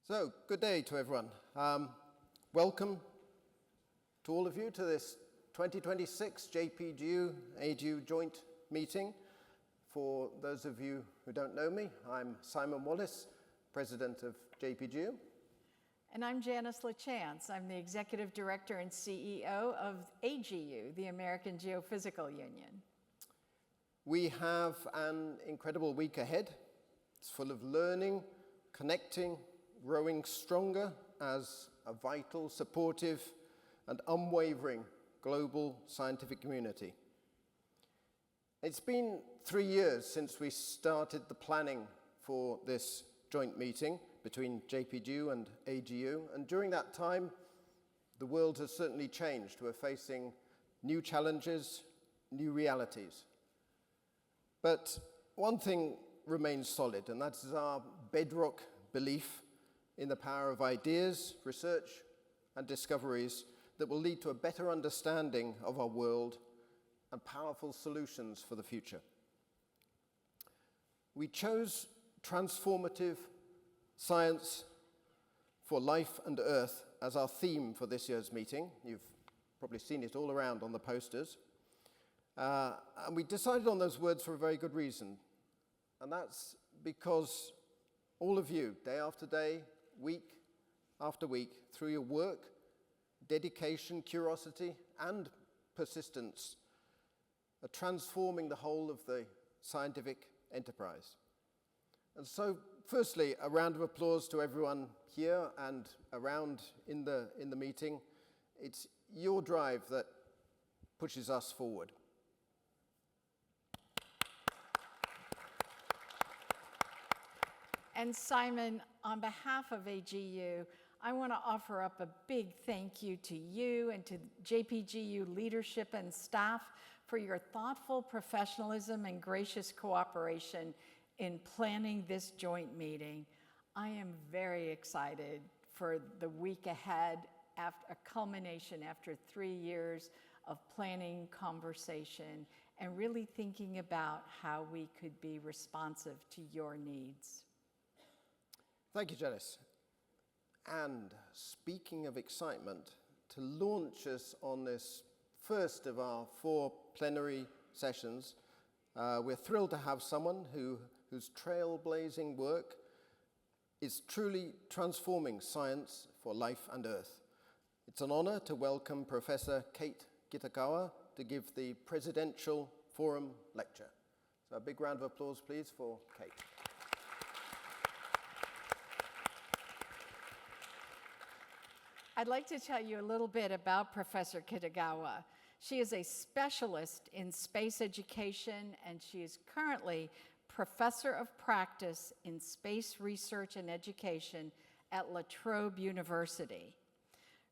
So, good day to everyone. Welcome to all of you to this 2026 JpGU-AGU joint meeting. For those of you who don't know me, I'm Simon Wallace, President of JpGU. And I'm Janice LaChance. I'm the Executive Director and CEO of AGU, the American Geophysical Union. We have an incredible week ahead. It's full of learning, connecting, growing stronger as a vital, supportive, and unwavering global scientific community. It's been 3 years since we started the planning for this joint meeting between JpGU and AGU, and during that time, the world has certainly changed. We're facing new challenges, new realities. But one thing remains solid, and that is our bedrock belief in the power of ideas, research, and discoveries that will lead to a better understanding of our world and powerful solutions for the future. We chose transformative science for life and Earth as our theme for this year's meeting. You've probably seen it all around on the posters. And we decided on those words for a very good reason. And that's because all of you, day after day, week after week, through your work, dedication, curiosity, and persistence, are transforming the whole of the scientific enterprise. And so, firstly, a round of applause to everyone here and around in the meeting. It's your drive that pushes us forward. And Simon, on behalf of AGU, I want to offer up a big thank you to you and to JpGU leadership and staff for your thoughtful professionalism and gracious cooperation in planning this joint meeting. I am very excited for the week ahead, after a culmination after 3 years of planning, conversation, and really thinking about how we could be responsive to your needs. Thank you, Janice. And speaking of excitement, to launch us on this first of our 4 plenary sessions, we're thrilled to have someone whose trailblazing work is truly transforming science for life and Earth. It's an honor to welcome Professor Kate Kitagawa to give the Presidential Forum lecture. So a big round of applause, please, for Kate. I'd like to tell you a little bit about Professor Kitagawa. She is a specialist in space education, and she is currently Professor of Practice in Space Research and Education at La Trobe University.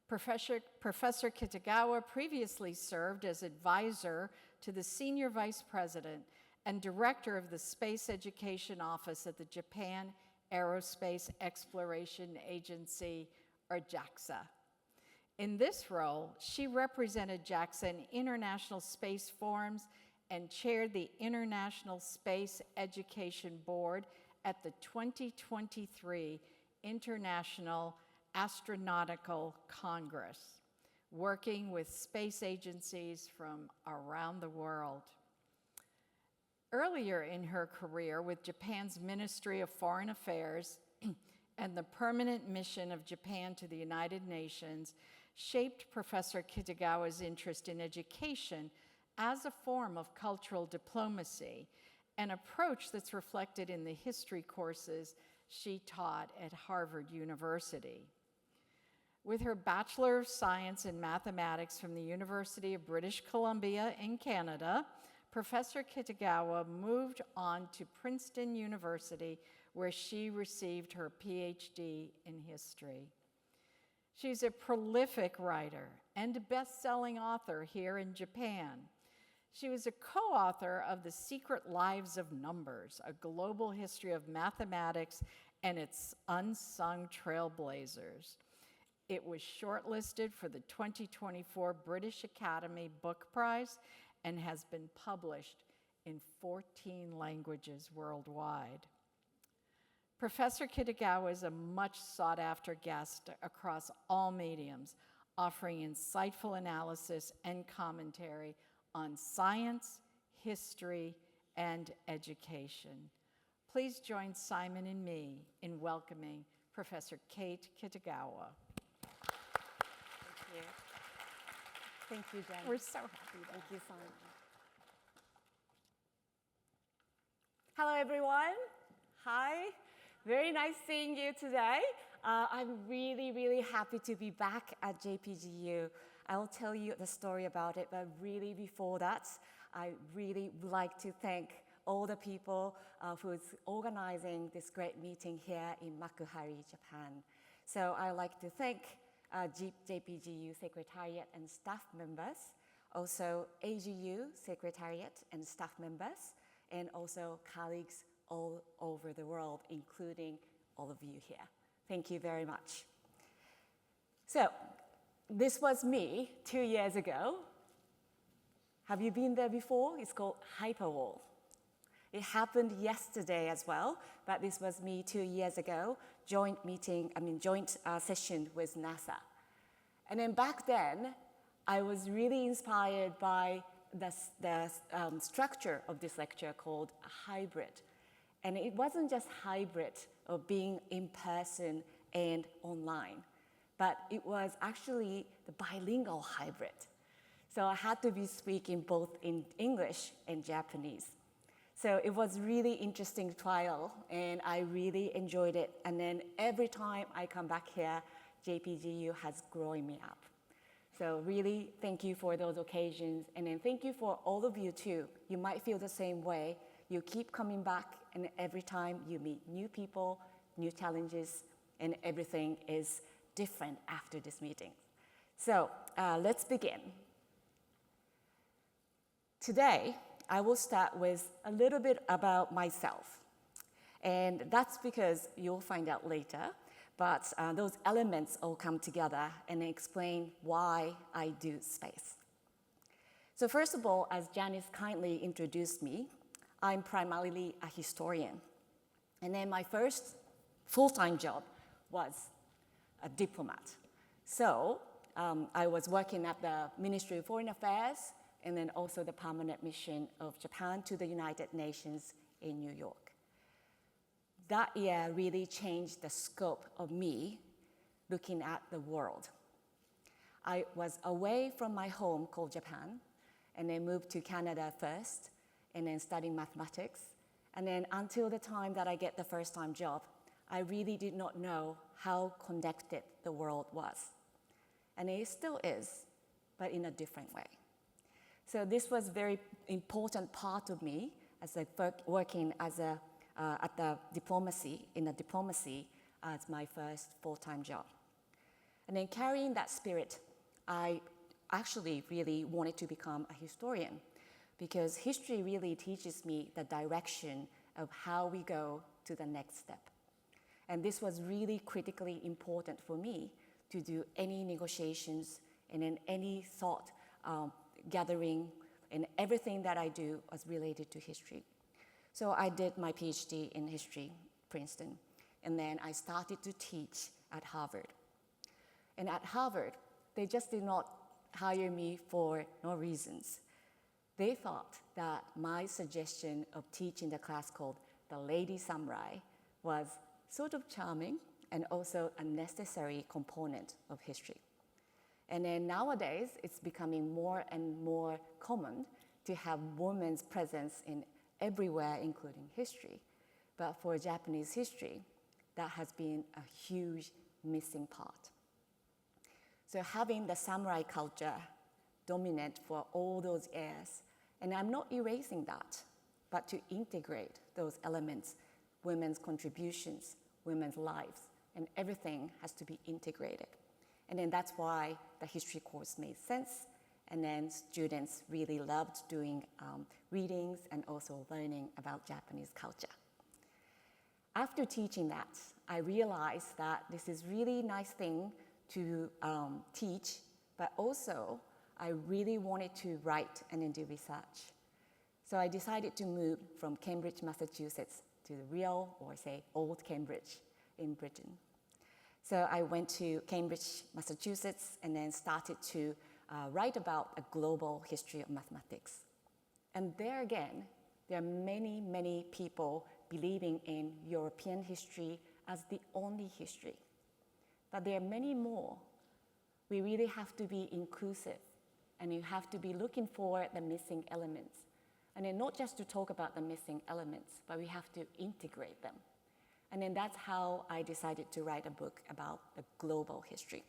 Professor Kitagawa previously served as advisor to the Senior Vice President and Director of the Space Education Office at the Japan Aerospace Exploration Agency, or JAXA. In this role, she represented JAXA in international space forums and chaired the International Space Education Board at the 2023 International Astronautical Congress, working with space agencies from around the world. Earlier in her career with Japan's Ministry of Foreign Affairs and the Permanent Mission of Japan to the United Nations shaped Professor Kitagawa's interest in education as a form of cultural diplomacy, an approach that's reflected in the history courses she taught at Harvard University. With her Bachelor of Science in Mathematics from the University of British Columbia in Canada, Professor Kitagawa moved on to Princeton University, where she received her PhD in history. She's a prolific writer and a best-selling author here in Japan. She was a co-author of The Secret Lives of Numbers, a global history of mathematics and its unsung trailblazers. It was shortlisted for the 2024 British Academy Book Prize and has been published in 14 languages worldwide. Professor Kitagawa is a much sought after guest across all mediums, offering insightful analysis and commentary on science, history, and education. Please join Simon and me in welcoming Professor Kate Kitagawa. Thank you. Thank you, Jen. We're so happy to Thank you, Simon. Hello, everyone. Hi. Very nice seeing you today. I'm really, really happy to be back at JpGU. I will tell you the story about it, but really before that, I really would like to thank all the people who's organizing this great meeting here in Makuhari, Japan. So I'd like to thank JpGU Secretariat and staff members, also AGU Secretariat and staff members, and also colleagues all over the world, including all of you here. Thank you very much. So, this was me 2 years ago. Have you been there before? It's called Hyperwall. It happened yesterday as well, but this was me 2 years ago, joint session with NASA. And then back then, I was really inspired by the structure of this lecture called hybrid. And it wasn't just hybrid of being in person and online, but it was actually the bilingual hybrid. So I had to be speaking both in English and Japanese. So it was really interesting trial, and I really enjoyed it. And then every time I come back here, JpGU has grown me up. So really, thank you for those occasions, and then thank you for all of you too. You might feel the same way. You keep coming back, and every time you meet new people, new challenges, and everything is different after this meeting. So let's begin. Today, I will start with a little bit about myself. And that's because you'll find out later, but those elements all come together and explain why I do space. So first of all, as Janice kindly introduced me, I'm primarily a historian. And then my first full-time job was a diplomat. So I was working at the Ministry of Foreign Affairs and then also the permanent mission of Japan to the United Nations in New York. That year really changed the scope of me looking at the world. I was away from my home called Japan, and then moved to Canada first, and then studying mathematics. And then until the time that I get the first-time job, I really did not know how connected the world was. And it still is, but in a different way. So this was a very important part of me as I working as at the diplomacy as my first full-time job. And then carrying that spirit, I actually really wanted to become a historian, because history really teaches me the direction of how we go to the next step. And this was really critically important for me to do any negotiations and in any thought gathering, and everything that I do was related to history. So I did my PhD in history, Princeton, and then I started to teach at Harvard. And at Harvard, they just did not hire me for no reasons. They thought that my suggestion of teaching the class called The Lady Samurai was sort of charming and also a necessary component of history. And then nowadays, it's becoming more and more common to have women's presence in everywhere, including history. But for Japanese history, that has been a huge missing part. So having the samurai culture dominant for all those years, and I'm not erasing that, but to integrate those elements, women's contributions, women's lives, and everything has to be integrated. And then that's why the history course made sense, and then students really loved doing readings and also learning about Japanese culture. After teaching that, I realized that this is really nice thing to teach, but also I really wanted to write and then do research. So I decided to move from Cambridge, Massachusetts to the real, or say, old Cambridge in Britain. So I went to Cambridge, Massachusetts, and then started to write about a global history of mathematics. And there again, there are many, many people believing in European history as the only history. But there are many more. We really have to be inclusive, and you have to be looking for the missing elements. And then not just to talk about the missing elements, but we have to integrate them. And then that's how I decided to write a book about the global history.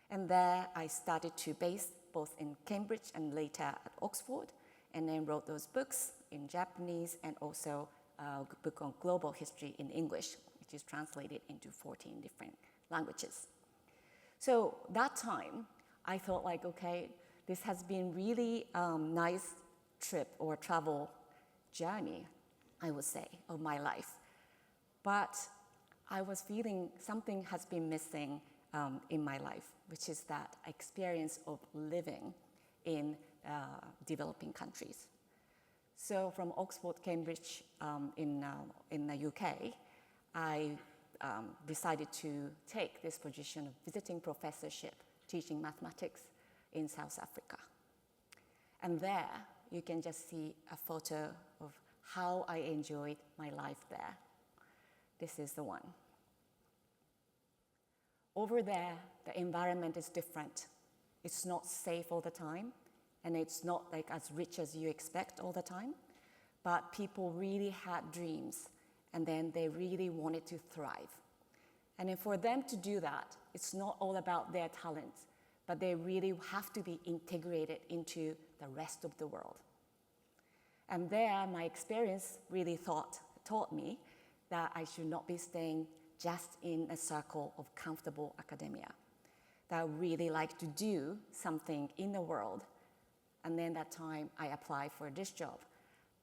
And there I started to base both in Cambridge and later at Oxford, and then wrote those books in Japanese and also a book on global history in English, which is translated into 14 different languages. So that time, I thought like, okay, this has been really nice trip or travel journey, I would say, of my life. But I was feeling something has been missing in my life, which is that experience of living in developing countries. So from Oxford, Cambridge in the UK, I decided to take this position of visiting professorship, teaching mathematics in South Africa. And there, you can just see a photo of how I enjoyed my life there. This is the one. Over there, the environment is different. It's not safe all the time, and it's not like as rich as you expect all the time, but people really had dreams, and then they really wanted to thrive. And then for them to do that, it's not all about their talents, but they really have to be integrated into the rest of the world. And there, my experience really taught me that I should not be staying just in a circle of comfortable academia, that I really like to do something in the world. And then that time, I applied for this job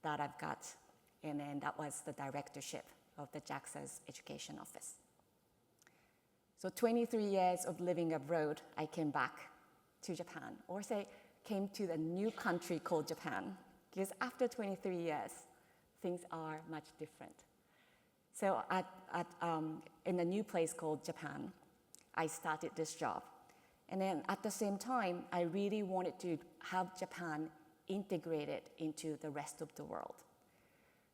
that I've got, and then that was the directorship of the JAXA's education office. So 23 years of living abroad, I came back to Japan, or say, came to the new country called Japan, because after 23 years, things are much different. So in a new place called Japan, I started this job. And then at the same time, I really wanted to have Japan integrated into the rest of the world.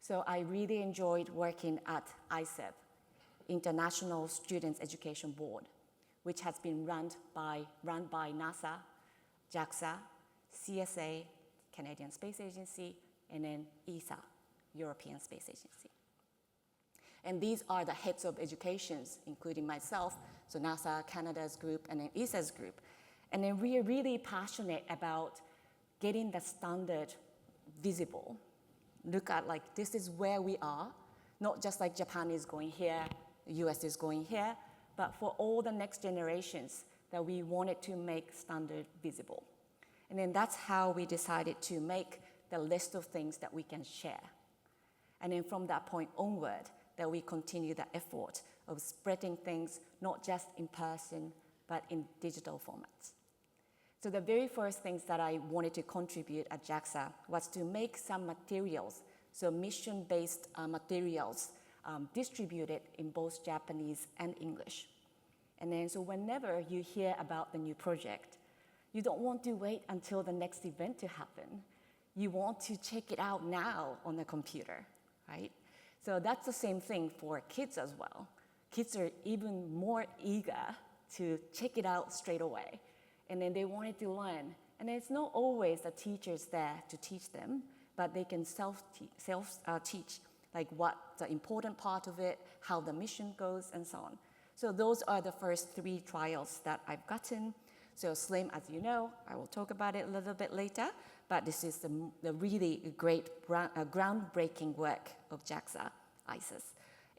So I really enjoyed working at ISEB, International Students Education Board, which has been run by NASA, JAXA, CSA, Canadian Space Agency, and then ESA, European Space Agency. And these are the heads of educations, including myself, so NASA, Canada's group, and then ESA's group. And then we are really passionate about getting the standard visible. Look at like, this is where we are, not just like Japan is going here, the US is going here, but for all the next generations that we wanted to make standard visible. And then that's how we decided to make the list of things that we can share. And then from that point onward, that we continue the effort of spreading things, not just in person, but in digital formats. So the very first things that I wanted to contribute at JAXA was to make some materials, so mission-based materials distributed in both Japanese and English. And then so whenever you hear about the new project, you don't want to wait until the next event to happen. You want to check it out now on the computer, right? So that's the same thing for kids as well. Kids are even more eager to check it out straight away. And then they wanted to learn. And it's not always the teachers there to teach them, but they can self-teach, like what the important part of it, how the mission goes, and so on. So those are the first 3 trials that I've gotten. So SLIM, as you know, I will talk about it a little bit later, but this is the really great groundbreaking work of JAXA, ISIS,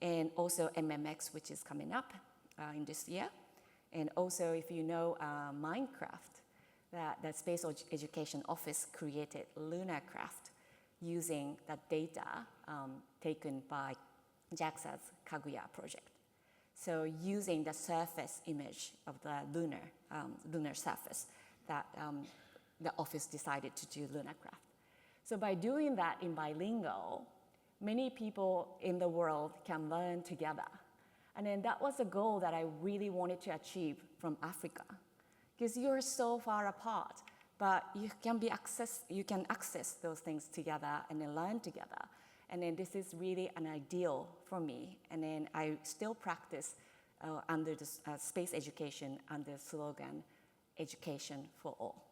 and also MMX, which is coming up in this year. And also, if you know Minecraft, the Space Education Office created LunarCraft using the data taken by JAXA's Kaguya project. So using the surface image of the lunar surface, that the office decided to do LunarCraft. So by doing that in bilingual, many people in the world can learn together. And then that was a goal that I really wanted to achieve from Africa. Because you're so far apart, but you can access those things together and then learn together. And then this is really an ideal for me. And then I still practice under the space education under the slogan, education for all.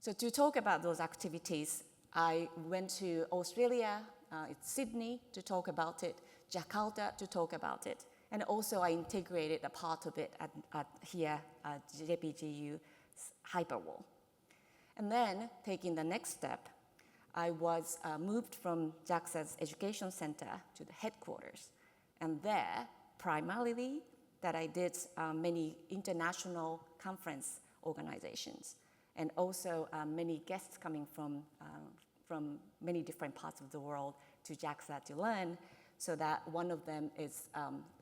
So to talk about those activities, I went to Australia, it's Sydney to talk about it, Jakarta to talk about it, and also I integrated a part of it at here at JpGU Hyperwall. And then taking the next step, I was moved from JAXA's Education Center to the headquarters. And there, primarily, that I did many international conference organizations, and also many guests coming from many different parts of the world to JAXA to learn, so that one of them is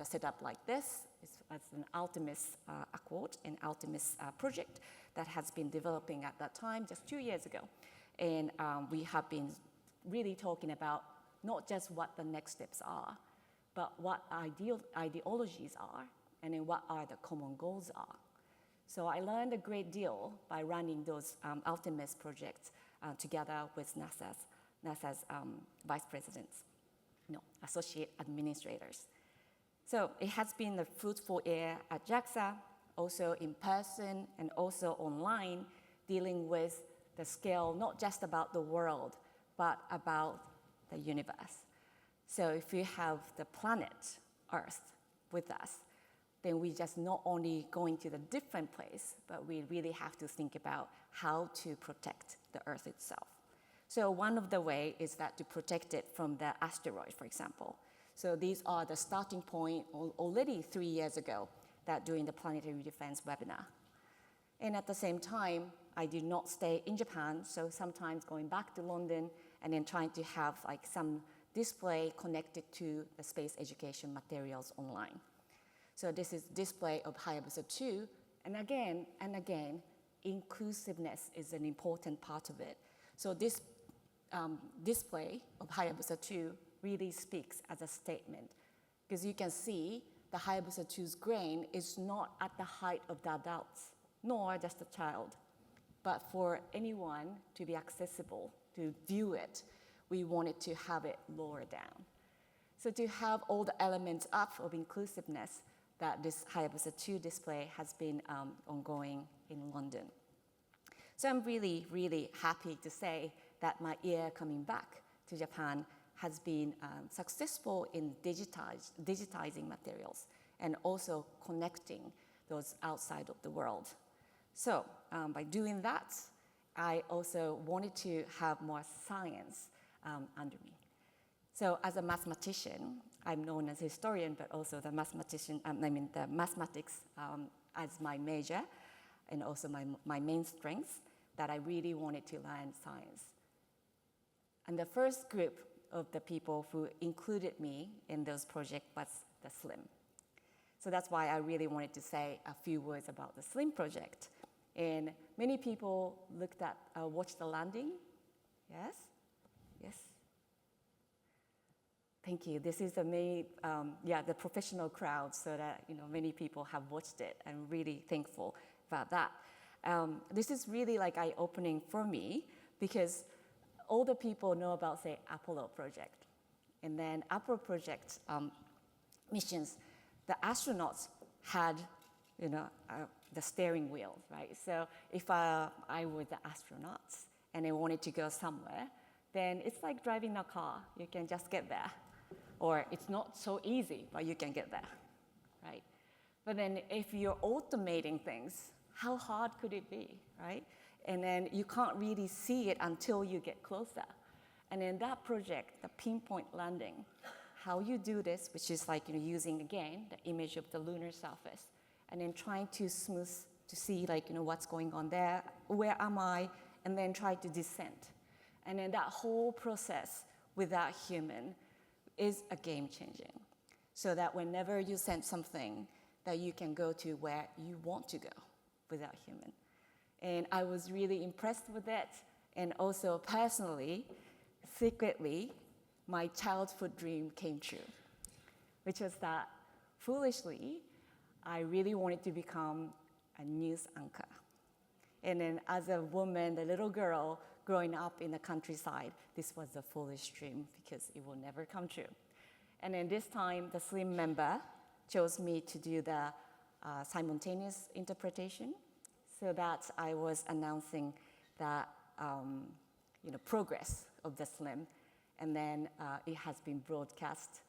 set up like this. It's an Artemis Accord, an Artemis project that has been developing at that time, just 2 years ago. And we have been really talking about not just what the next steps are, but what ideologies are, and then what are the common goals are. So I learned a great deal by running those Artemis projects together with NASA's vice presidents, associate administrators. So it has been a fruitful year at JAXA, also in person and also online, dealing with the scale, not just about the world, but about the universe. So if we have the planet Earth with us, then we just not only going to the different place, but we really have to think about how to protect the Earth itself. So one of the ways is that to protect it from the asteroid, for example. So these are the starting point already 3 years ago that during the planetary defense webinar. And at the same time, I did not stay in Japan, so sometimes going back to London and then trying to have like some display connected to the space education materials online. So this is display of Hayabusa 2, and again, inclusiveness is an important part of it. So this display of Hayabusa 2 really speaks as a statement, because you can see the Hayabusa 2's grain is not at the height of the adults, nor just a child. But for anyone to be accessible, to view it, we wanted to have it lower down. So to have all the elements up of inclusiveness, that this Hayabusa 2 display has been ongoing in London. So I'm really, really happy to say that my year coming back to Japan has been successful in digitizing materials and also connecting those outside of the world. So by doing that, I also wanted to have more science under me. So as a mathematician, I'm known as a historian, but also the mathematician, the mathematics as my major, and also my main strength, that I really wanted to learn science. And the first group of the people who included me in those projects was the SLIM. So that's why I really wanted to say a few words about the SLIM project. And many people watched the landing. Yes? Yes? Thank you. This is the professional crowd, so that many people have watched it. I'm really thankful about that. This is really like eye-opening for me, because all the people know about, say, Apollo project. And then Apollo project missions, the astronauts had, the steering wheel, right? So if I were the astronauts and I wanted to go somewhere, then it's like driving a car. You can just get there. Or it's not so easy, but you can get there, right? But then if you're automating things, how hard could it be, right? And then you can't really see it until you get closer. And in that project, the pinpoint landing, how you do this, which is like using, again, the image of the lunar surface, and then trying to smooth, to see what's going on there, where am I, and then try to descend. And then that whole process without human is a game-changing. So that whenever you send something, that you can go to where you want to go without human. And I was really impressed with it, and also personally secretly, my childhood dream came true, which was that, foolishly, I really wanted to become a news anchor. And then as a woman, a little girl growing up in the countryside, this was a foolish dream because it will never come true. And then this time, the SLIM member chose me to do the simultaneous interpretation, so that I was announcing the progress of the SLIM, and then it has been broadcast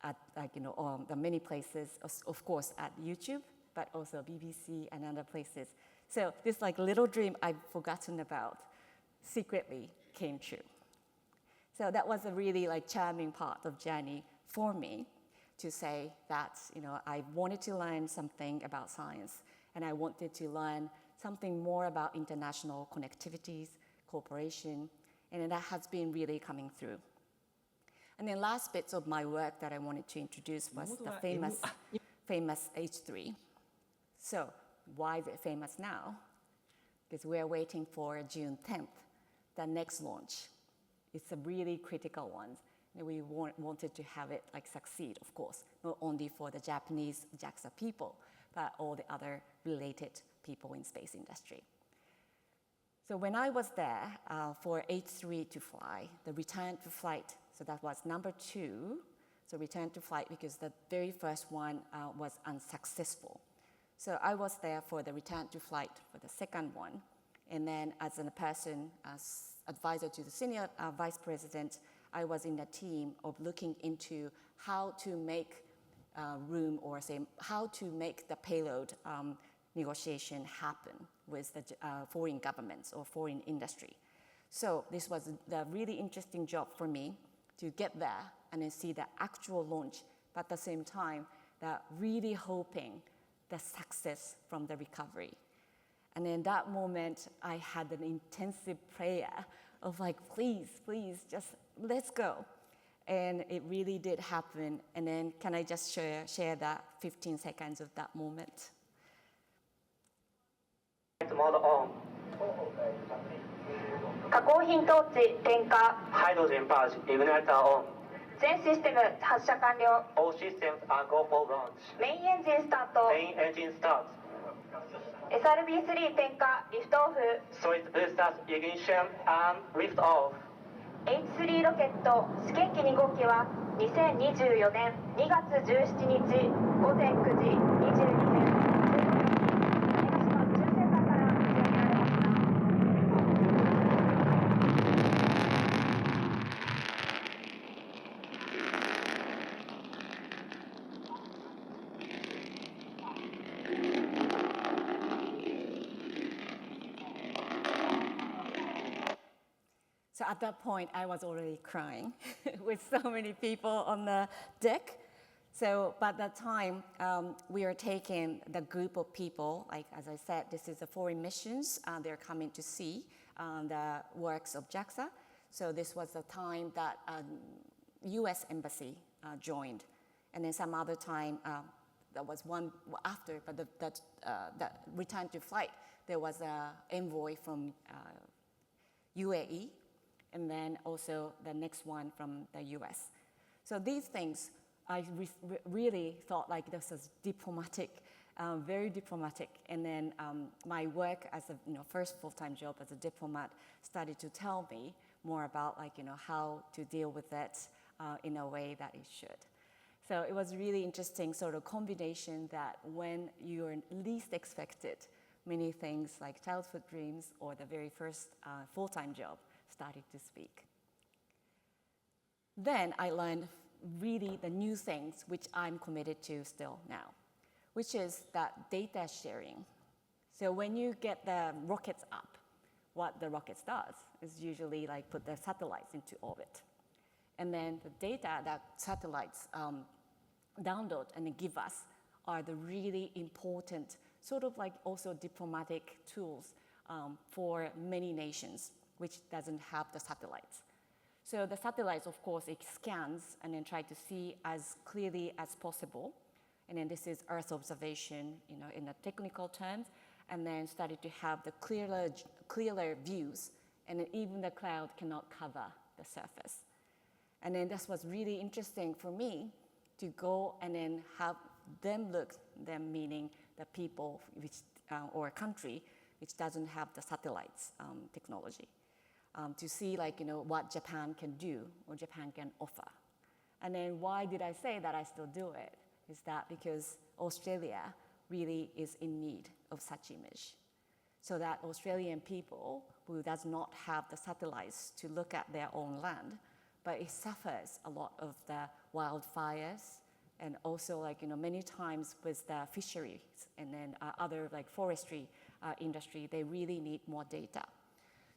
at the many places, of course at YouTube, but also BBC and other places. So this little dream I've forgotten about secretly came true. So that was a really charming part of journey for me, to say that I wanted to learn something about science, and I wanted to learn something more about international connectivities, cooperation, and that has been really coming through. And then last bits of my work that I wanted to introduce was the famous H3. So why is it famous now? Because we're waiting for June 10th, the next launch. It's a really critical one. And we wanted to have it succeed, of course, not only for the Japanese JAXA people, but all the other related people in space industry. So when I was there for H3 to fly, the return to flight, so that was number 2, so return to flight, because the very first one was unsuccessful. So I was there for the return to flight for the second one, and then as a person, as advisor to the senior vice president, I was in the team of looking into how to make room, or say how to make the payload negotiation happen with the foreign governments or foreign industry. So this was the really interesting job for me, to get there and then see the actual launch, but at the same time, that really hoping the success from the recovery. And in that moment, I had an intensive prayer of please, just let's go. And it really did happen. And then can I just share that 15 seconds of that moment? Mode on. 加工品統治点火。Hydrogen purge igniter on. 全システム発射完了。All systems are go for launch. メインエンジンスタート。Main engine starts. SRB3 点火リフトオフ。Solid boosters ignition and lift off. H3 ロケット試験機2号機は2024年2月17日午前9時22分。So at that point, I was already crying with so many people on the deck. So by that time, we are taking the group of people, as I said, this is the foreign missions. They're coming to see the works of JAXA. So this was the time that US Embassy joined. And then some other time, that was one after, but that return to flight, there was an envoy from UAE, and then also the next one from the US. So these things, I really thought this was diplomatic, very diplomatic. And then my work as a first full-time job as a diplomat started to tell me more about how to deal with it in a way that it should. So it was really interesting sort of combination that when you're least expected, many things like childhood dreams or the very first full-time job started to speak. Then I learned really the new things which I'm committed to still now, which is that data sharing. So when you get the rockets up, what the rockets does is usually put the satellites into orbit. And then the data that satellites download and give us are the really important sort of also diplomatic tools for many nations which doesn't have the satellites. So the satellites, of course, it scans and then try to see as clearly as possible. And then this is Earth observation, in the technical terms, and then started to have the clearer views, and then even the cloud cannot cover the surface. And then this was really interesting for me to go and then have them look, them meaning the people which, or a country which doesn't have the satellites technology, to see like, what Japan can do or Japan can offer. And then why did I say that I still do it? Is that because Australia really is in need of such image. So that Australian people who does not have the satellites to look at their own land, but it suffers a lot of the wildfires and also like, many times with the fisheries and then other like forestry industry, they really need more data.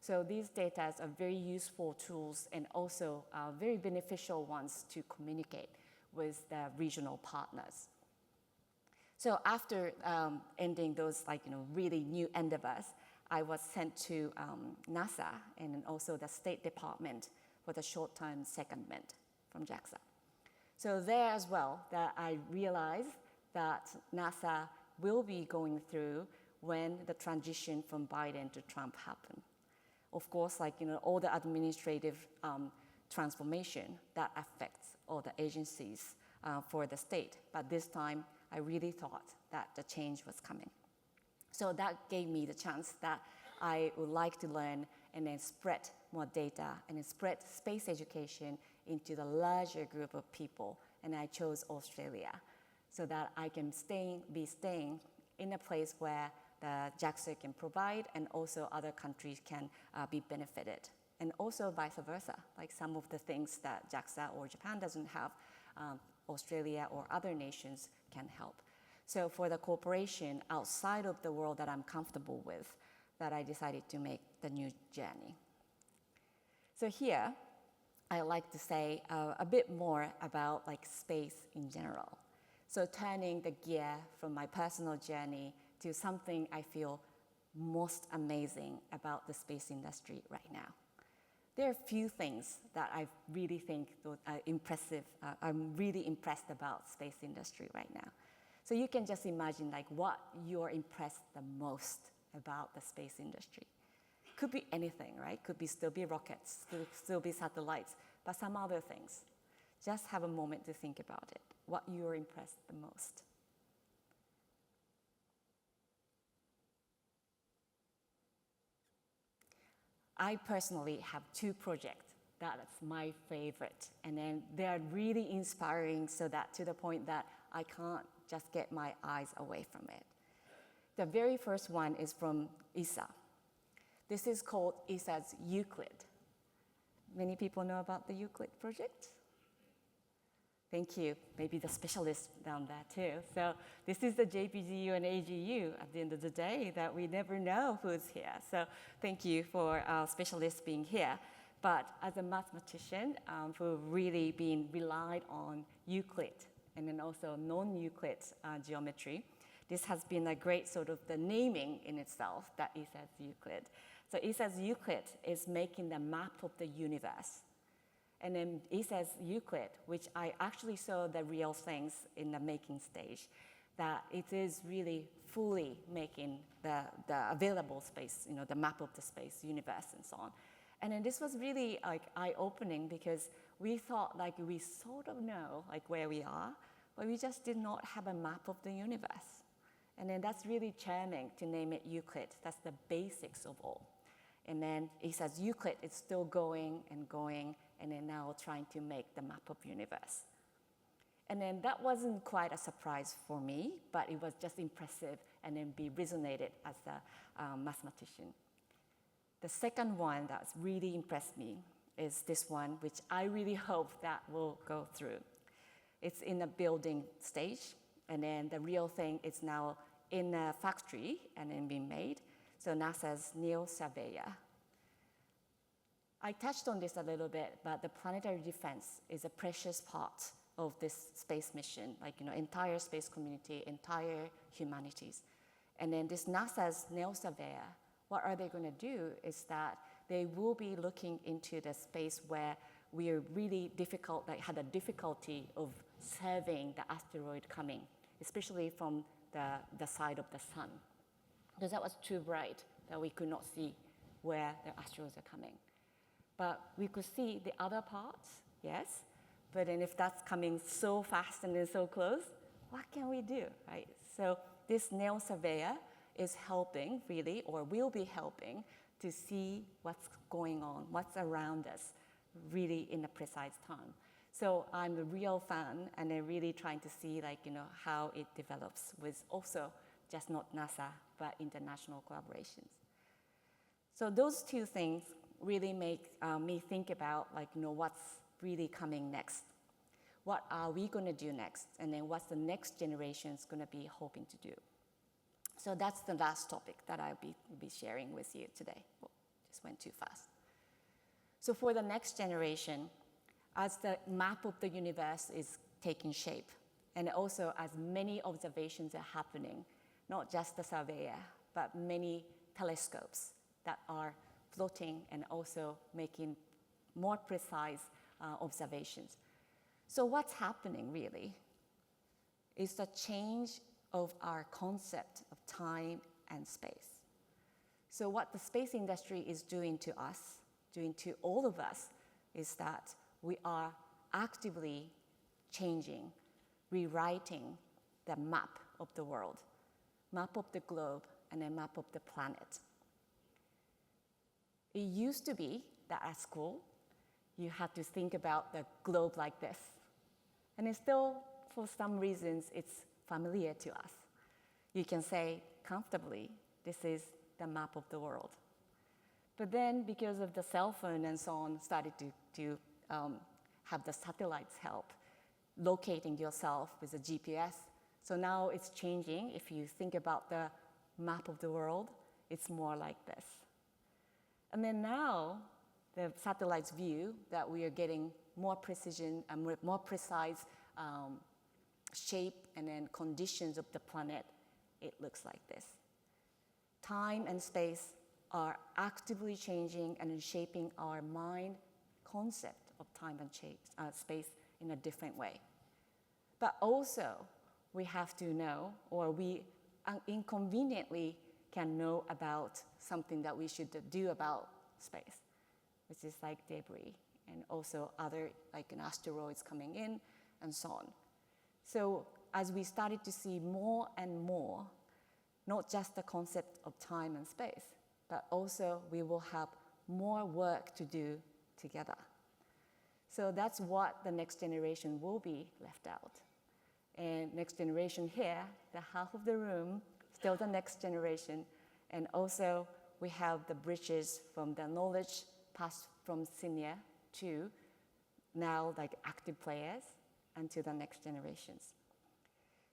So these data are very useful tools and also very beneficial ones to communicate with the regional partners. So after ending those like, really new endeavors, I was sent to NASA and then also the State Department for the short-term secondment from JAXA. So there as well, that I realized that NASA will be going through when the transition from Biden to Trump happened. Of course, like, all the administrative transformation that affects all the agencies for the state. But this time, I really thought that the change was coming. So that gave me the chance that I would like to learn and then spread more data and then spread space education into the larger group of people. And I chose Australia so that I can be staying in a place where the JAXA can provide and also other countries can be benefited. And also vice versa, like some of the things that JAXA or Japan doesn't have, Australia or other nations can help. So for the cooperation outside of the world that I'm comfortable with, that I decided to make the new journey. So here, I like to say a bit more about like space in general. So turning the gear from my personal journey to something I feel most amazing about the space industry right now. There are a few things that I really think are impressive. I'm really impressed about space industry right now. So you can just imagine like what you're impressed the most about the space industry. Could be anything, right? Could be still be rockets, still be satellites, but some other things. Just have a moment to think about it, what you're impressed the most. I personally have two projects that's my favorite, and then they're really inspiring so that to the point that I can't just get my eyes away from it. The very first one is from ESA. This is called ESA's Euclid. Many people know about the Euclid project? Thank you. Maybe the specialists down there too. So this is the JpGU and AGU at the end of the day that we never know who's here. So thank you for our specialists being here. But as a mathematician who've really been relied on Euclid and then also non-Euclid geometry, this has been a great sort of the naming in itself that ESA's Euclid. So ESA's Euclid is making the map of the universe. And then ESA's Euclid, which I actually saw the real things in the making stage, that it is really fully making the available space, the map of the space, universe, and so on. And then this was really like eye-opening because we thought like we sort of know like where we are, but we just did not have a map of the universe. And then that's really charming to name it Euclid. That's the basics of all. And then ESA's Euclid is still going, and then now trying to make the map of universe. And then that wasn't quite a surprise for me, but it was just impressive and then resonated as a mathematician. The second one that's really impressed me is this one, which I really hope that will go through. It's in a building stage, and then the real thing is now in a factory and then being made. So NASA's NEO Surveyor. I touched on this a little bit, but the planetary defense is a precious part of this space mission, like, entire space community, entire humanities. And then this NASA's NEO Surveyor, what are they going to do is that they will be looking into the space where we are really had a difficulty of surveying the asteroid coming, especially from the side of the sun. Because that was too bright that we could not see where the asteroids are coming. But we could see the other parts, yes. But then if that's coming so fast and then so close, what can we do, right? So this nail surveyor is helping really, or will be helping to see what's going on, what's around us really in a precise time. So I'm a real fan and I'm really trying to see how it develops with also just not NASA, but international collaborations. So those two things really make me think about what's really coming next. What are we going to do next? And then what's the next generation's going to be hoping to do? So that's the last topic that I'll be sharing with you today. Oh, just went too fast. So for the next generation, as the map of the universe is taking shape, and also as many observations are happening, not just the surveyor, but many telescopes that are floating and also making more precise observations. So what's happening really is the change of our concept of time and space. So what the space industry is doing to us, doing to all of us, is that we are actively changing, rewriting the map of the world, map of the globe, and a map of the planet. It used to be that at school, you had to think about the globe like this. And it's still, for some reasons, it's familiar to us. You can say comfortably, this is the map of the world. But then, because of the cell phone and so on, started to have the satellites help locating yourself with a GPS. So now it's changing. If you think about the map of the world, it's more like this. And then now, the satellite's view that we are getting more precision and more precise shape and then conditions of the planet, it looks like this. Time and space are actively changing and shaping our mind concept of time and space in a different way. But also, we have to know, or we inconveniently can know about something that we should do about space, which is like debris and also other asteroids coming in and so on. So as we started to see more and more, not just the concept of time and space, but also we will have more work to do together. So that's what the next generation will be left out. And next generation here, the half of the room, still the next generation. And also we have the bridges from the knowledge passed from senior to now active players and to the next generations.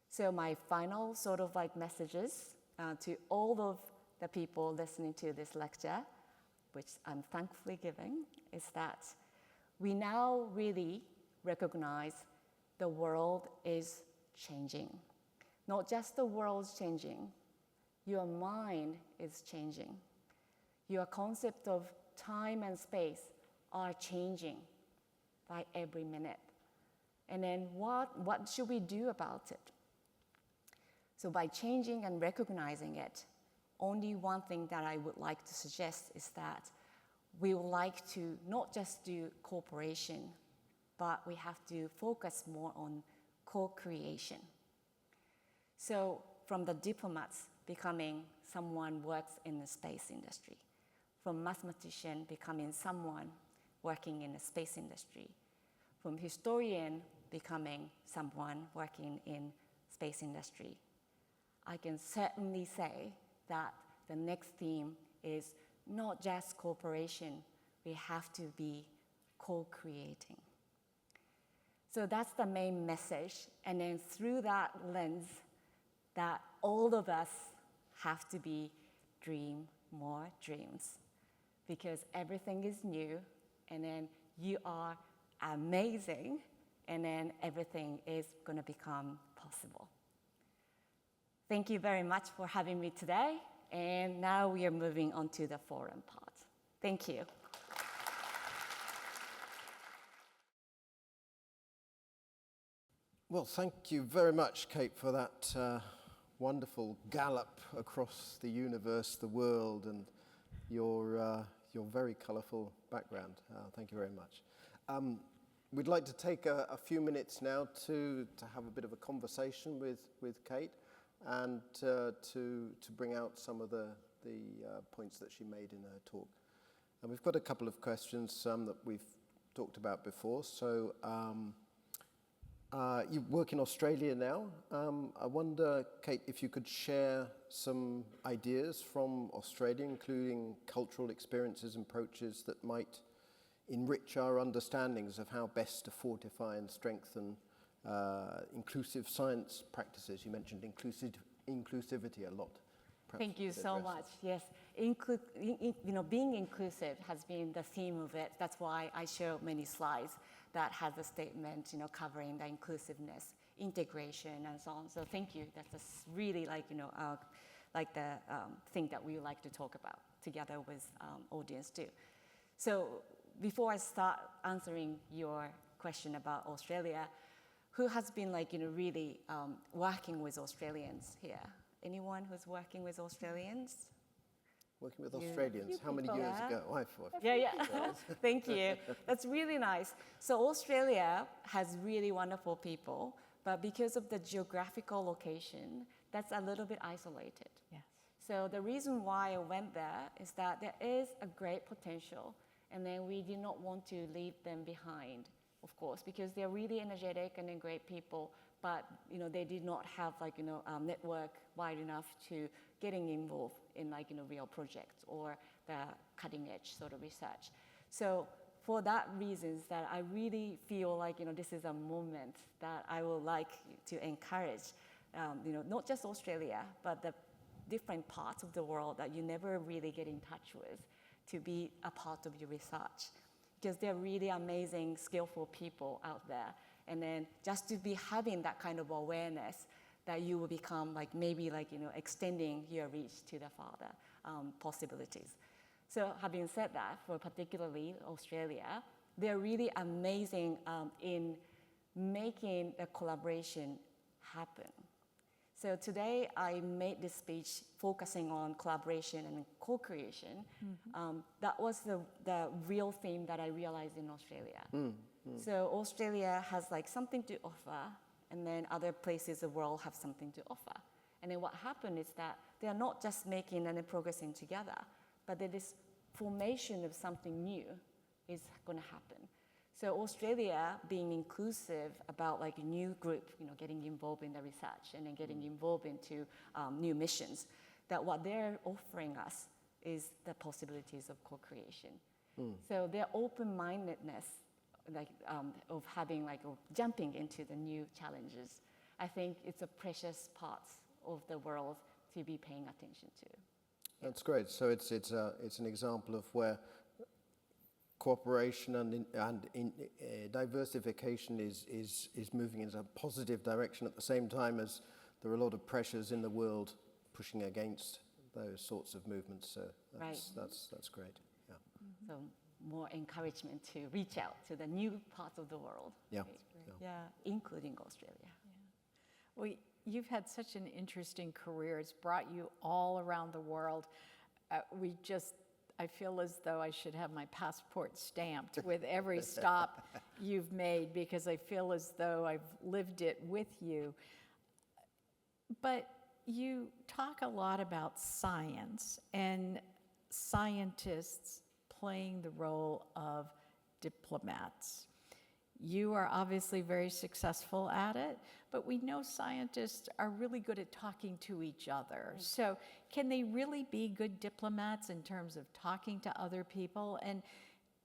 So my final sort of messages to all of the people listening to this lecture, which I'm thankfully giving, is that we now really recognize the world is changing. Not just the world's changing, your mind is changing. Your concept of time and space are changing by every minute. And then what should we do about it? So by changing and recognizing it, only one thing that I would like to suggest is that we would like to not just do cooperation, but we have to focus more on co-creation. So from the diplomats becoming someone works in the space industry, from mathematician becoming someone working in the space industry, from historian becoming someone working in space industry, I can certainly say that the next theme is not just cooperation, we have to be co-creating. So that's the main message, and then through that lens, that all of us have to dream more dreams, because everything is new, and then you are amazing, and then everything is going to become possible. Thank you very much for having me today, and now we are moving on to the forum part. Thank you. Well, thank you very much, Kate, for that wonderful gallop across the universe, the world, and your your very colourful background. Thank you very much. We'd like to take a few minutes now to have a bit of a conversation with Kate and to bring out some of the points that she made in her talk. And we've got a couple of questions that we've talked about before. So you work in Australia now. I wonder, Kate, if you could share some ideas from Australia, including cultural experiences and approaches that might enrich our understandings of how best to fortify and strengthen inclusive science practices. You mentioned inclusivity a lot. Perhaps Thank you so much. Yes, being inclusive has been the theme of it. That's why I show many slides that has a statement, covering the inclusiveness, integration, and so on. So thank you. That's really like the thing that we like to talk about together with audience too. So before I start answering your question about Australia, who has been really working with Australians here? Anyone who's working with Australians? Working with Australians, how many years ago? Yeah. Thank you. That's really nice. So Australia has really wonderful people, but because of the geographical location, that's a little bit isolated. Yes. So the reason why I went there is that there is a great potential, and then we did not want to leave them behind, of course, because they're really energetic and they're great people, but they did not have network wide enough to getting involved in real projects or the cutting edge sort of research. So for that reasons that I really feel this is a moment that I would like to encourage, not just Australia, but the different parts of the world that you never really get in touch with to be a part of your research. Because they're really amazing, skillful people out there. And then just to be having that kind of awareness that you will become extending your reach to the farther possibilities. So having said that, for particularly Australia, they're really amazing in making the collaboration happen. So today I made this speech focusing on collaboration and co-creation. That was the real theme that I realized in Australia. So Australia has something to offer, and then other places of the world have something to offer. And then what happened is that they are not just making and progressing together, but that this formation of something new is going to happen. So Australia being inclusive about a new group, getting involved in the research and then getting involved into new missions, that what they're offering us is the possibilities of co-creation. So their open-mindedness, of having of jumping into the new challenges, I think it's a precious part of the world to be paying attention to. That's great. So it's an example of where cooperation and diversification is moving in a positive direction at the same time as there are a lot of pressures in the world pushing against those sorts of movements. So that's great. Yeah. So more encouragement to reach out to the new parts of the world. Yeah. Including Australia. Yeah. Well, you've had such an interesting career. It's brought you all around the world. I feel as though I should have my passport stamped with every stop you've made, because I feel as though I've lived it with you. But you talk a lot about science and scientists playing the role of diplomats. You are obviously very successful at it, but we know scientists are really good at talking to each other. So can they really be good diplomats in terms of talking to other people? And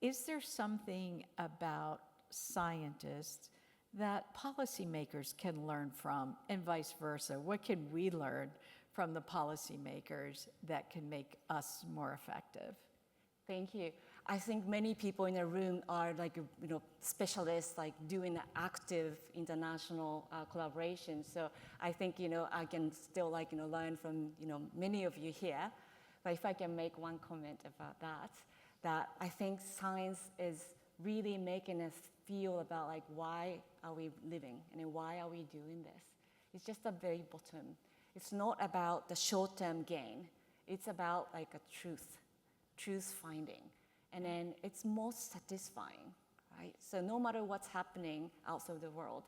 is there something about scientists that policymakers can learn from, and vice versa? What can we learn from the policymakers that can make us more effective? Thank you. I think many people in the room are specialists doing active international collaboration. So I think I can still learn from many of you here. But if I can make one comment about that I think science is really making us feel about why are we living and why are we doing this. It's just a very bottom. It's not about the short-term gain. It's about a truth finding. and then it's most satisfying, right? So no matter what's happening outside the world,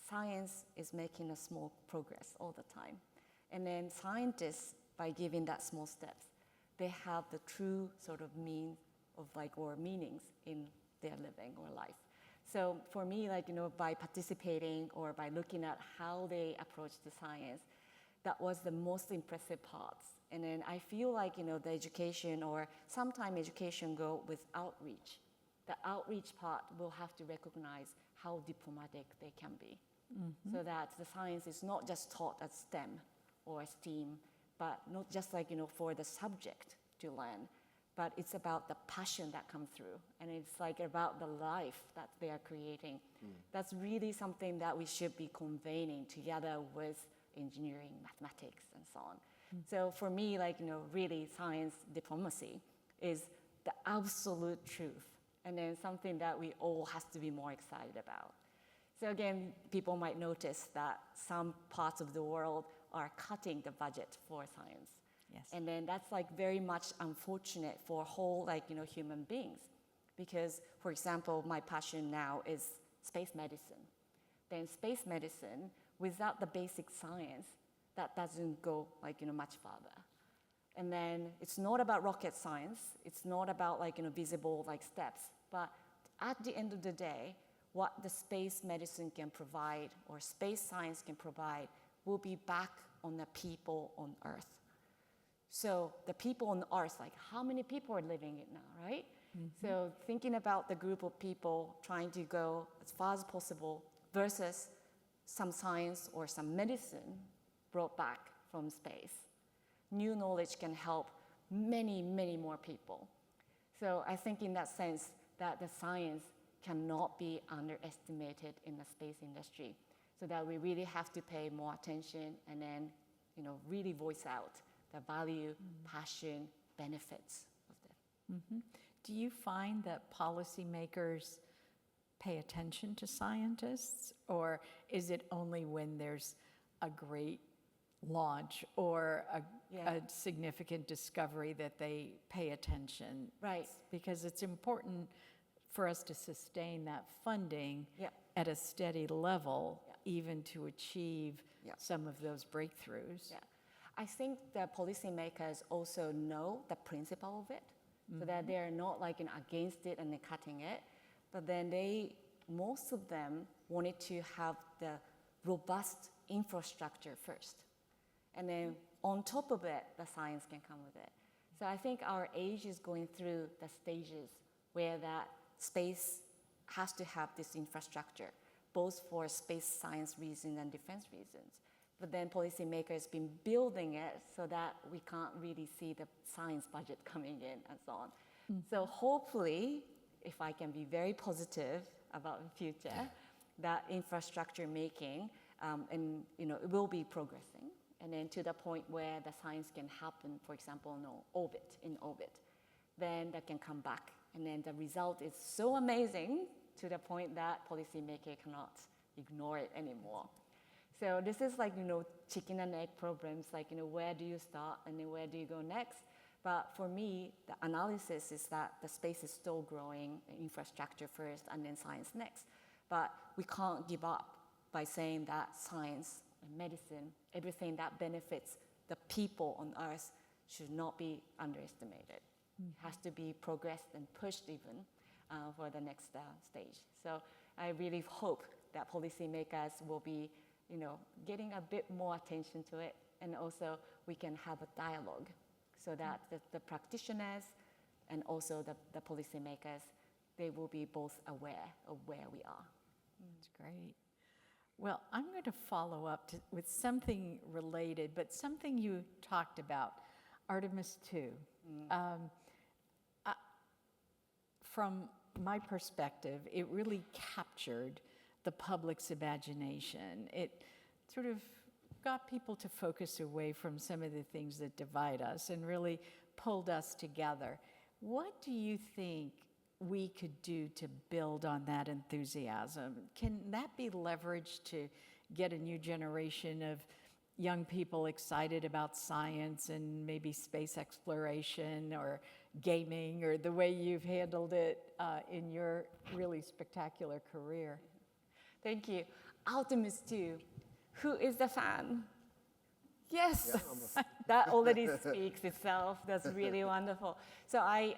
science is making a small progress all the time. And then scientists, by giving that small steps, they have the true sort of or meanings in their living or life. So for me, by participating or by looking at how they approach the science, that was the most impressive parts. And then I feel like, the education or sometime education go with outreach. The outreach part will have to recognize how diplomatic they can be. So that the science is not just taught as STEM or STEAM, but not just for the subject to learn, but it's about the passion that comes through, and it's about the life that they are creating. That's really something that we should be conveying together with engineering, mathematics, and so on. So for me, really science diplomacy is the absolute truth, and then something that we all has to be more excited about. So again, people might notice that some parts of the world are cutting the budget for science. Yes. And then that's very much unfortunate for whole human beings. Because, for example, my passion now is space medicine. Then space medicine, without the basic science, that doesn't go much farther. And then it's not about rocket science, it's not about visible steps, but at the end of the day, what the space medicine can provide or space science can provide will be back on the people on Earth. So the people on Earth, how many people are living it now, right? So thinking about the group of people trying to go as far as possible versus some science or some medicine brought back from space. New knowledge can help many, many more people. So I think in that sense that the science cannot be underestimated in the space industry, so that we really have to pay more attention and then, really voice out the value, passion, benefits of that. Do you find that policymakers pay attention to scientists, or is it only when there's a great launch or a significant discovery that they pay attention? Right. Because it's important for us to sustain that funding at a steady level, even to achieve some of those breakthroughs. Yeah. I think the policymakers also know the principle of it, so that they're not against it and they're cutting it, but then most of them wanted to have the robust infrastructure first. And then on top of it, the science can come with it. So I think our age is going through the stages where that space has to have this infrastructure, both for space science reasons and defense reasons. But then policymakers been building it so that we can't really see the science budget coming in and so on. So hopefully, if I can be very positive about the future, that infrastructure making, and it will be progressing, and then to the point where the science can happen, for example, in orbit, then that can come back. And then the result is so amazing to the point that policymaker cannot ignore it anymore. So this is chicken and egg problems, where do you start and then where do you go next? But for me, the analysis is that the space is still growing, infrastructure first and then science next. But we can't give up by saying that science and medicine, everything that benefits the people on Earth should not be underestimated. It has to be progressed and pushed even for the next stage. So I really hope that policymakers will be getting a bit more attention to it, and also we can have a dialogue so that the practitioners and also the policymakers, they will be both aware of where we are. That's great. Well, I'm going to follow up with something related, but something you talked about, Artemis 2. From my perspective, it really captured the public's imagination. It sort of got people to focus away from some of the things that divide us and really pulled us together. What do you think we could do to build on that enthusiasm? Can that be leveraged to get a new generation of young people excited about science and maybe space exploration, or gaming or the way you've handled it in your really spectacular career. Thank you. Artemis too. Who is the fan? Yes, that already speaks itself. That's really wonderful. So I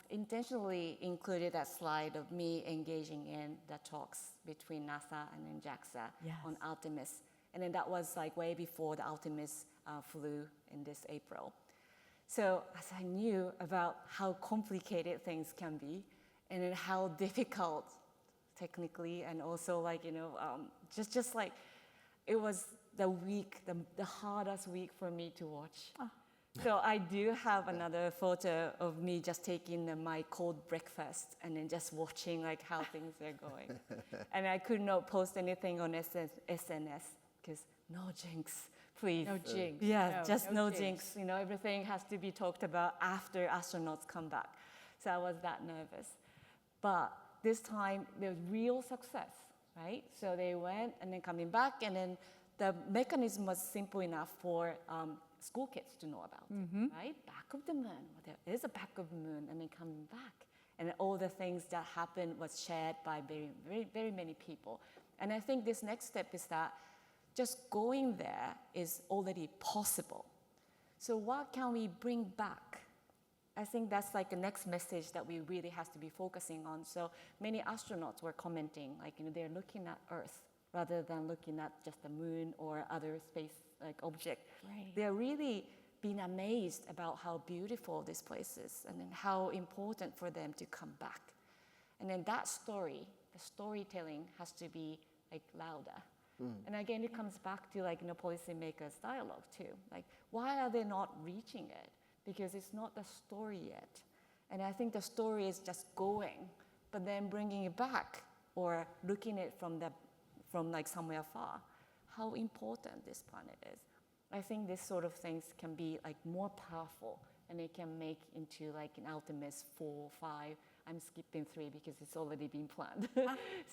intentionally included that slide of me engaging in the talks between NASA and then JAXA on Artemis. And then that was like way before the Artemis flew in this April. So as I knew about how complicated things can be and then how difficult technically and also like, just like it was the week, the hardest week for me to watch. Oh. So I do have another photo of me just taking my cold breakfast and then just watching like how things are going. And I could not post anything on SNS because no jinx, please. No jinx. Yeah, just no jinx. Everything has to be talked about after astronauts come back. So I was that nervous. But this time there was real success, right? So they went and then coming back and then the mechanism was simple enough for school kids to know about, right? Back of the moon, well, there is a back of the moon, and then coming back. And all the things that happened was shared by very, very, very many people. And I think this next step is that just going there is already possible. So what can we bring back? I think that's like the next message that we really have to be focusing on. So many astronauts were commenting, like, they're looking at Earth rather than looking at just the moon or other space like object. Right. They're really being amazed about how beautiful this place is and then how important for them to come back. And then that story, the storytelling has to be like louder. And again, it comes back to like, policymakers' dialogue too. Like, why are they not reaching it? Because it's not the story yet. And I think the story is just going, but then bringing it back or looking at it from like somewhere far, how important this planet is. I think this sort of things can be like more powerful and it can make into like an Artemis 4, 5. I'm skipping 3 because it's already been planned.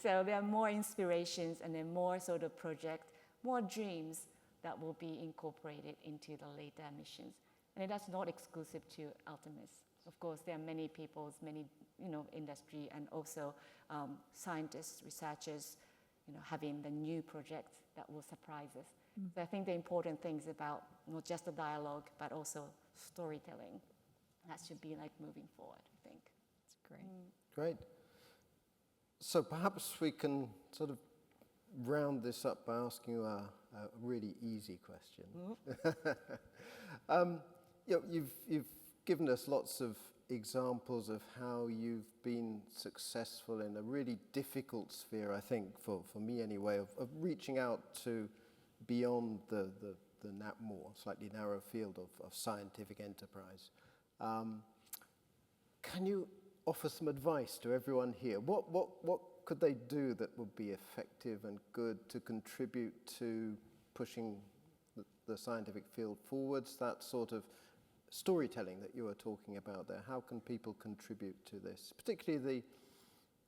So there are more inspirations and then more sort of projects, more dreams that will be incorporated into the later missions. And that's not exclusive to Artemis. Of course, there are many people, many industry and also scientists, researchers, having the new projects that will surprise us. So I think the important things about not just the dialogue, but also storytelling, that should be like moving forward, I think. That's great. Great. So perhaps we can sort of round this up by asking you a really easy question. You've given us lots of examples of how you've been successful in a really difficult sphere, I think, for me anyway, of reaching out to beyond the more slightly narrow field of scientific enterprise. Can you offer some advice to everyone here? What could they do that would be effective and good to contribute to pushing the scientific field forwards, that sort of storytelling that you were talking about there? How can people contribute to this? Particularly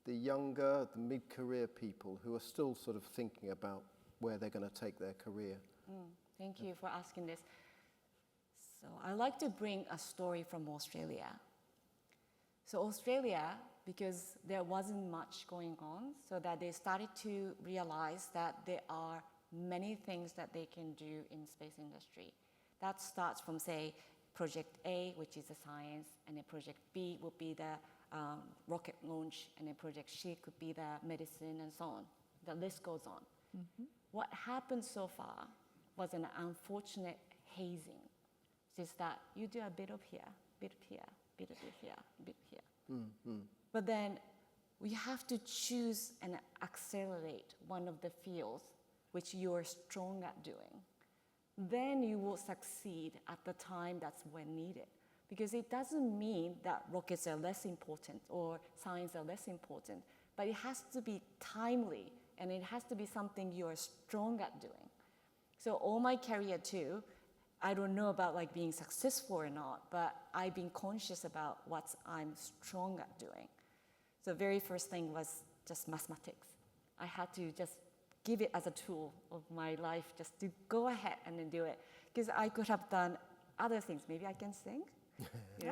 the younger, the mid-career people who are still sort of thinking about where they're going to take their career. Thank you for asking this. So I like to bring a story from Australia. So Australia, because there wasn't much going on, so that they started to realize that there are many things that they can do in space industry. That starts from, say, Project A, which is the science, and then Project B would be the rocket launch, and then Project C could be the medicine and so on. The list goes on. What happened so far was an unfortunate hazing. It's just that you do a bit of here, bit of here, bit of here, bit here. But then we have to choose and accelerate one of the fields which you are strong at doing. Then you will succeed at the time that's when needed. Because it doesn't mean that rockets are less important or science are less important, but it has to be timely and it has to be something you are strong at doing. So all my career too, I don't know about like being successful or not, but I've been conscious about what I'm strong at doing. So the very first thing was just mathematics. I had to just give it as a tool of my life just to go ahead and then do it. Because I could have done other things. Maybe I can sing.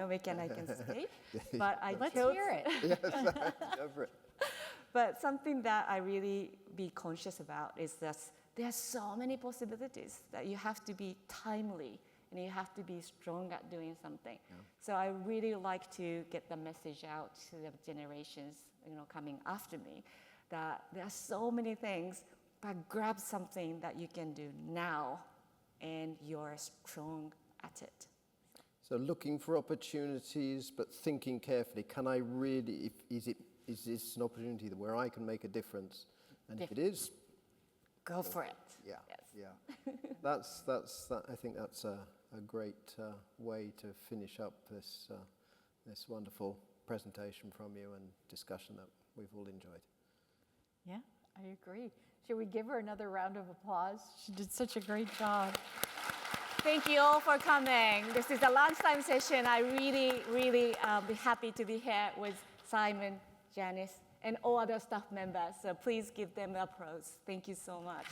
Make an I can say. But Let's hear it. Yes, go for it. But something that I really be conscious about is that there are so many possibilities that you have to be timely and you have to be strong at doing something. Yeah. So I really like to get the message out to the generations, coming after me, that there are so many things, but grab something that you can do now, and you're strong at it. So looking for opportunities, but thinking carefully. Can I really? Is this an opportunity where I can make a difference? And if it is, go for it. Yeah, yes. yeah. I think that's a great way to finish up this wonderful presentation from you and discussion that we've all enjoyed. Yeah, I agree. Should we give her another round of applause? She did such a great job. Thank you all for coming. This is a lunchtime session. I really, really be happy to be here with Simon, Janice, and all other staff members. So please give them applause. Thank you so much.